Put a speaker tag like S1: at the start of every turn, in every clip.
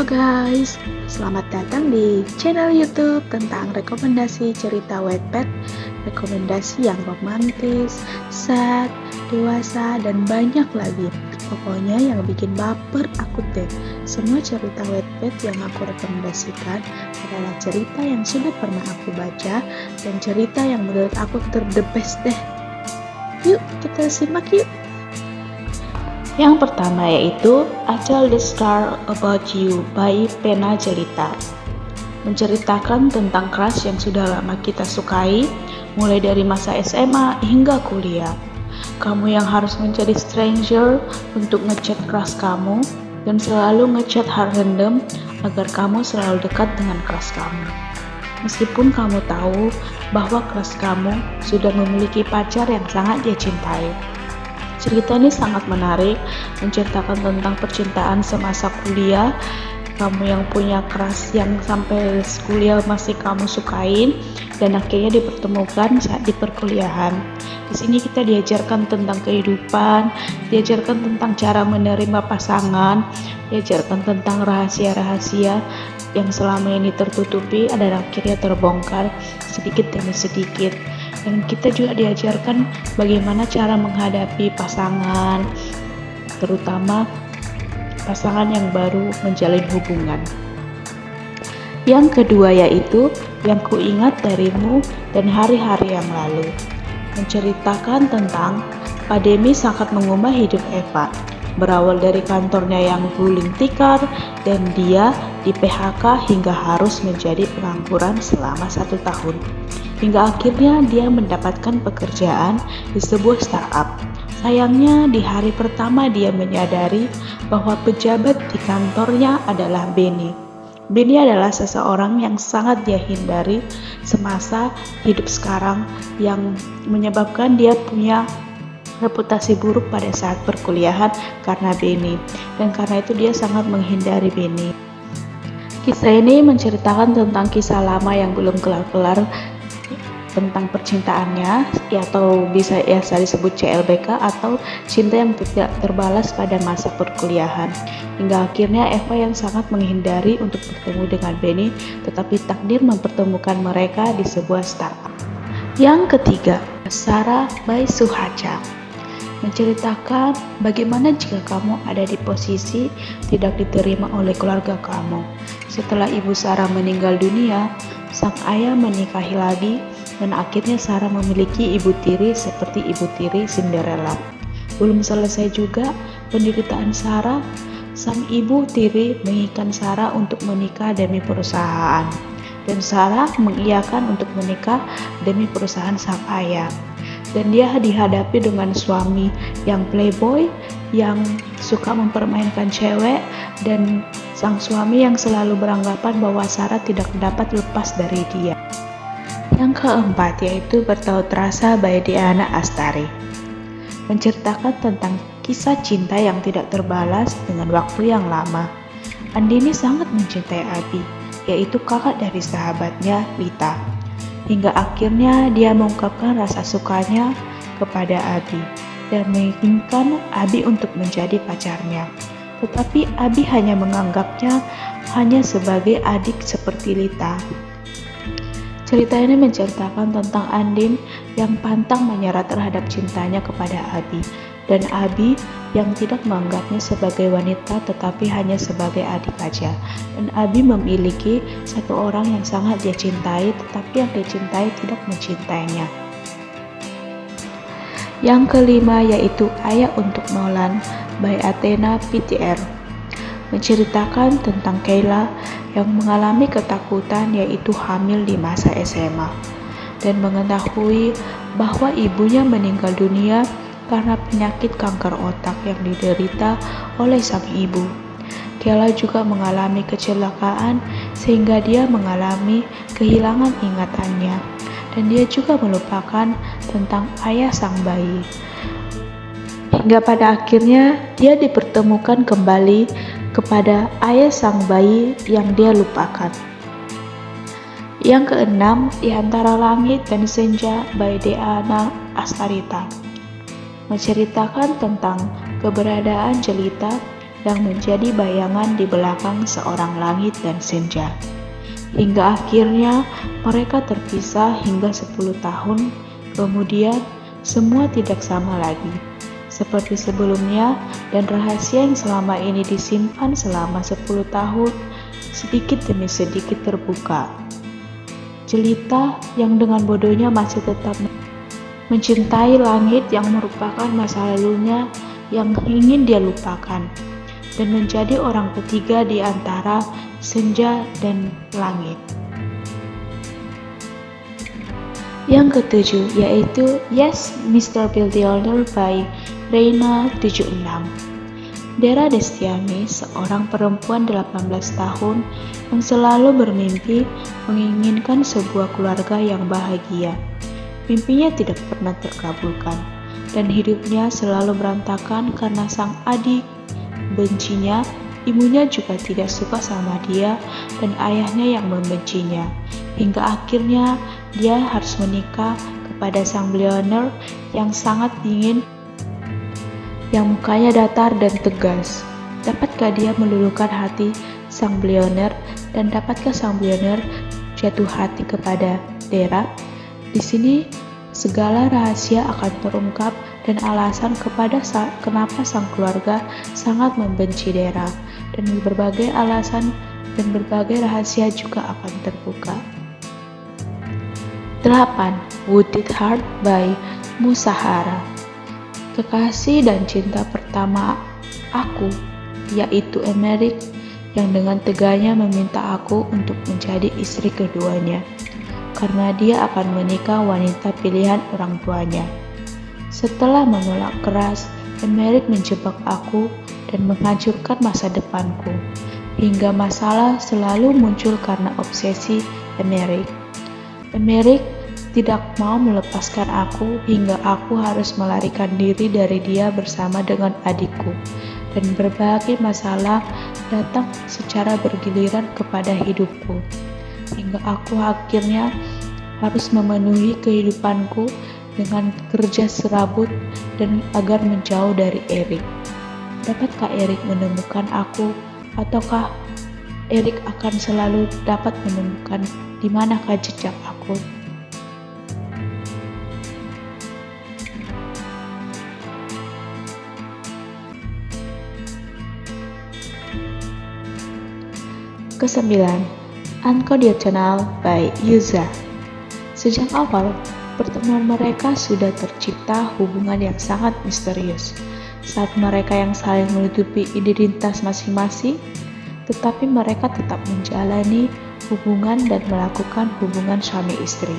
S1: guys, selamat datang di channel YouTube tentang rekomendasi cerita Wattpad, rekomendasi yang romantis, sad, dewasa, dan banyak lagi. Pokoknya yang bikin baper aku deh. Semua cerita Wattpad yang aku rekomendasikan adalah cerita yang sudah pernah aku baca dan cerita yang menurut aku the best deh. Yuk kita simak yuk. Yang pertama yaitu I Tell the Star About You by Pena Jelita. Menceritakan tentang crush yang sudah lama kita sukai, mulai dari masa SMA hingga kuliah. Kamu yang harus menjadi stranger untuk ngechat crush kamu dan selalu ngechat random agar kamu selalu dekat dengan crush kamu. Meskipun kamu tahu bahwa crush kamu sudah memiliki pacar yang sangat dia cintai. Cerita ini sangat menarik, menceritakan tentang percintaan semasa kuliah, kamu yang punya crush yang sampai kuliah masih kamu sukain, dan akhirnya dipertemukan saat di perkuliahan. Di sini kita diajarkan tentang kehidupan, diajarkan tentang cara menerima pasangan, diajarkan tentang rahasia-rahasia yang selama ini tertutupi dan akhirnya terbongkar sedikit demi sedikit. Dan kita juga diajarkan bagaimana cara menghadapi pasangan, terutama pasangan yang baru menjalin hubungan. Yang kedua yaitu Yang Kuingat Darimu dan Hari-Hari Yang Lalu. Menceritakan tentang Pak Demi sangat mengubah hidup Eva. Berawal dari kantornya yang gulung tikar dan dia di PHK hingga harus menjadi pengangguran selama 1 tahun. Hingga akhirnya dia mendapatkan pekerjaan di sebuah startup. Sayangnya di hari pertama dia menyadari bahwa pejabat di kantornya adalah Benny. Benny adalah seseorang yang sangat dia hindari semasa hidup sekarang yang menyebabkan dia punya reputasi buruk pada saat perkuliahan karena Benny. Dan karena itu dia sangat menghindari Benny. Kisah ini menceritakan tentang kisah lama yang belum kelar-kelar tentang percintaannya, atau bisa disebut CLBK atau cinta yang tidak terbalas pada masa perkuliahan. Hingga akhirnya Eva yang sangat menghindari untuk bertemu dengan Benny, tetapi takdir mempertemukan mereka di sebuah startup. Yang ketiga, Sarah by Suhacha. Menceritakan bagaimana jika kamu ada di posisi tidak diterima oleh keluarga kamu. Setelah ibu Sarah meninggal dunia, sang ayah menikahi lagi dan akhirnya Sarah memiliki ibu tiri seperti ibu tiri Cinderella. Belum selesai juga penderitaan Sarah, sang ibu tiri menginginkan Sarah untuk menikah demi perusahaan. Dan Sarah mengiyakan untuk menikah demi perusahaan sang ayah. Dan dia dihadapi dengan suami yang playboy, yang suka mempermainkan cewek, dan sang suami yang selalu beranggapan bahwa Sarah tidak dapat lepas dari dia. Yang keempat yaitu Bertaut Rasa by Diana Astari. Menceritakan tentang kisah cinta yang tidak terbalas dengan waktu yang lama. Andini sangat mencintai Abi, yaitu kakak dari sahabatnya Lita. Hingga akhirnya dia mengungkapkan rasa sukanya kepada Abi dan menginginkan Abi untuk menjadi pacarnya. Tetapi Abi hanya menganggapnya hanya sebagai adik seperti Lita. Cerita ini menceritakan tentang Andin yang pantang menyerah terhadap cintanya kepada Abi, dan Abi yang tidak menganggapnya sebagai wanita tetapi hanya sebagai adik aja. Dan Abi memiliki satu orang yang sangat dia cintai tetapi yang dia cintai tidak mencintainya. Yang kelima yaitu Ayah Untuk Nolan by Athena PTR. Menceritakan tentang Kayla yang mengalami ketakutan yaitu hamil di masa SMA dan mengetahui bahwa ibunya meninggal dunia karena penyakit kanker otak yang diderita oleh sang ibu. Kayla juga mengalami kecelakaan sehingga dia mengalami kehilangan ingatannya dan dia juga melupakan tentang ayah sang bayi. Hingga pada akhirnya dia dipertemukan kembali kepada ayah sang bayi yang dia lupakan. Yang keenam, Di Antara Langit dan Senja by Diana Astarita. Menceritakan tentang keberadaan jelita yang menjadi bayangan di belakang seorang langit dan senja. Hingga akhirnya mereka terpisah hingga 10 tahun, kemudian semua tidak sama lagi seperti sebelumnya, dan rahasia yang selama ini disimpan selama 10 tahun sedikit demi sedikit terbuka. Jelita yang dengan bodohnya masih tetap mencintai langit yang merupakan masa lalunya yang ingin dia lupakan, dan menjadi orang ketiga di antara senja dan langit. Yang ketujuh yaitu Yes, Mr. Billionaire by Reina 76. Dera Destiani, seorang perempuan 18 tahun yang selalu bermimpi menginginkan sebuah keluarga yang bahagia. Mimpinya tidak pernah terkabulkan, dan hidupnya selalu berantakan karena sang adik bencinya, ibunya juga tidak suka sama dia, dan ayahnya yang membencinya. Hingga akhirnya dia harus menikah kepada sang bilioner yang sangat dingin, yang mukanya datar dan tegas. Dapatkah dia meluluhkan hati sang bilioner, dan dapatkah sang bilioner jatuh hati kepada Dera? Di sini segala rahasia akan terungkap, dan alasan kenapa sang keluarga sangat membenci Dera, dan berbagai alasan dan berbagai rahasia juga akan terbuka. 8. Wounded Heart by Musahara. Kekasih dan cinta pertama aku, yaitu Emerick, yang dengan teganya meminta aku untuk menjadi istri keduanya, karena dia akan menikah wanita pilihan orang tuanya. Setelah menolak keras, Emerick menjebak aku dan menghancurkan masa depanku, hingga masalah selalu muncul karena obsesi Emerick. Emerick tidak mau melepaskan aku hingga aku harus melarikan diri dari dia bersama dengan adikku, dan berbagai masalah datang secara bergiliran kepada hidupku, hingga aku akhirnya harus memenuhi kehidupanku dengan kerja serabut dan agar menjauh dari Eric. Dapatkah Eric menemukan aku, ataukah Eric akan selalu dapat menemukan di manakah jejak aku? Kesembilan, Unconditional by Yuza. Sejak awal, pertemuan mereka sudah tercipta hubungan yang sangat misterius. Saat mereka yang saling menutupi identitas masing-masing, tetapi mereka tetap menjalani hubungan dan melakukan hubungan suami istri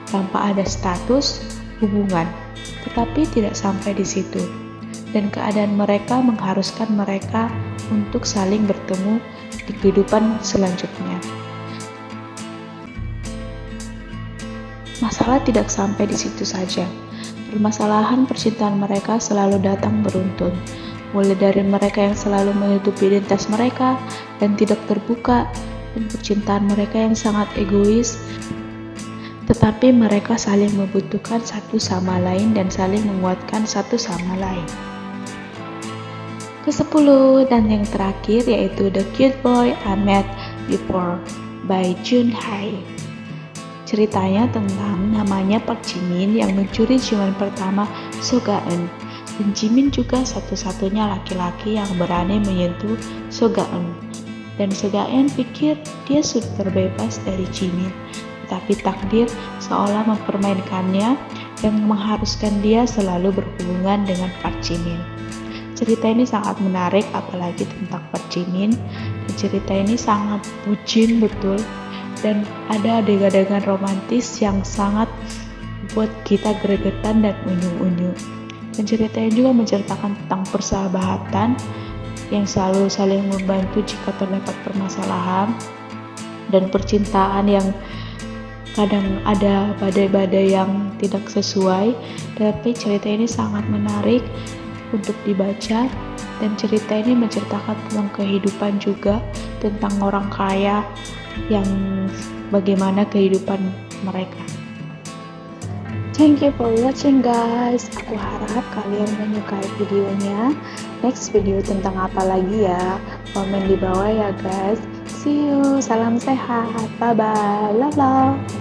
S1: tanpa ada status hubungan, tetapi tidak sampai di situ, dan keadaan mereka mengharuskan mereka untuk saling bertemu di kehidupan selanjutnya. Masalah tidak sampai di situ saja. Permasalahan percintaan mereka selalu datang beruntun, mulai dari mereka yang selalu menutupi identitas mereka dan tidak terbuka, dan percintaan mereka yang sangat egois, tetapi mereka saling membutuhkan satu sama lain dan saling menguatkan satu sama lain. Ke-10 dan yang terakhir yaitu The Cute Boy I Met Before by Junhye. Ceritanya tentang namanya Park Jimin yang mencuri ciuman pertama Soga-eun, dan Jimin juga satu-satunya laki-laki yang berani menyentuh Soga-eun, dan Soga-eun pikir dia sudah terbebas dari Jimin, tetapi takdir seolah mempermainkannya yang mengharuskan dia selalu berhubungan dengan Park Jimin. Cerita ini sangat menarik, apalagi tentang Park Jimin, dan cerita ini sangat bucin betul, dan ada adegan-adegan romantis yang sangat buat kita gregetan dan unyu-unyu. Dan ceritanya juga menceritakan tentang persahabatan yang selalu saling membantu jika terdapat permasalahan, dan percintaan yang kadang ada badai-badai yang tidak sesuai. Tapi cerita ini sangat menarik untuk dibaca, dan cerita ini menceritakan tentang kehidupan juga, tentang orang kaya yang bagaimana kehidupan mereka. Thank you for watching guys. Aku harap kalian menyukai videonya. next video tentang apa lagi ya. Komen di bawah ya guys. See you, salam sehat, bye bye, love love.